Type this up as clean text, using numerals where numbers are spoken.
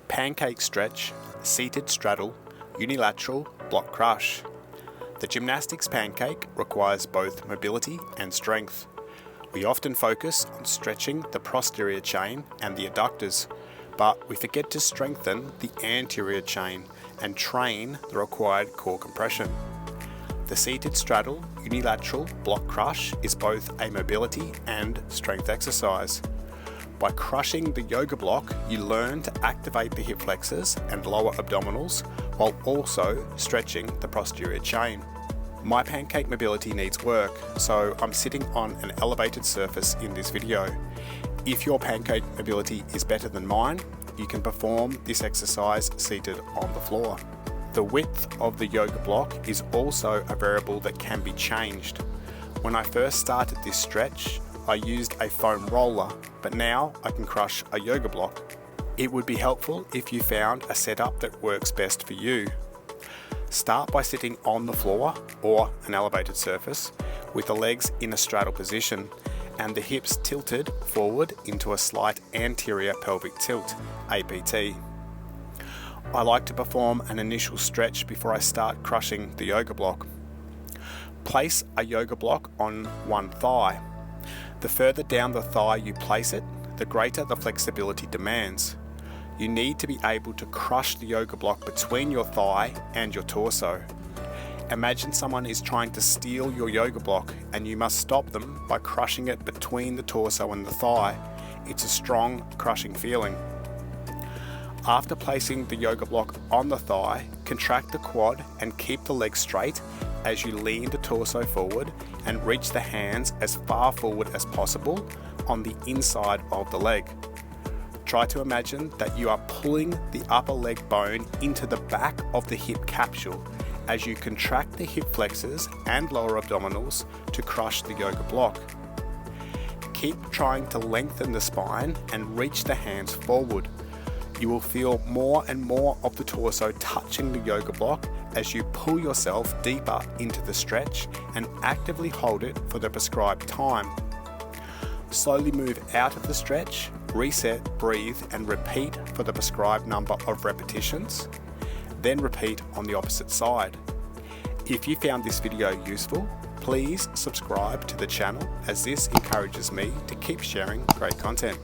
Pancake stretch, seated straddle, unilateral block crush. The gymnastics pancake requires both mobility and strength. We often focus on stretching the posterior chain and the adductors, but we forget to strengthen the anterior chain and train the required core compression. The seated straddle unilateral block crush is both a mobility and strength exercise. By crushing the yoga block, you learn to activate the hip flexors and lower abdominals while also stretching the posterior chain. My pancake mobility needs work, so I'm sitting on an elevated surface in this video. If your pancake mobility is better than mine, you can perform this exercise seated on the floor. The width of the yoga block is also a variable that can be changed. When I first started this stretch, I used a foam roller, but now I can crush a yoga block. It would be helpful if you found a setup that works best for you. Start by sitting on the floor or an elevated surface with the legs in a straddle position and the hips tilted forward into a slight anterior pelvic tilt, APT. I like to perform an initial stretch before I start crushing the yoga block. Place a yoga block on one thigh. The further down the thigh you place it, the greater the flexibility demands. You need to be able to crush the yoga block between your thigh and your torso. Imagine someone is trying to steal your yoga block and you must stop them by crushing it between the torso and the thigh. It's a strong crushing feeling. After placing the yoga block on the thigh, contract the quad and keep the leg straight as you lean the torso forward and reach the hands as far forward as possible on the inside of the leg. Try to imagine that you are pulling the upper leg bone into the back of the hip capsule as you contract the hip flexors and lower abdominals to crush the yoga block. Keep trying to lengthen the spine and reach the hands forward. You will feel more and more of the torso touching the yoga block as you pull yourself deeper into the stretch and actively hold it for the prescribed time. Slowly move out of the stretch, reset, breathe, and repeat for the prescribed number of repetitions. Then repeat on the opposite side. If you found this video useful, please subscribe to the channel as this encourages me to keep sharing great content.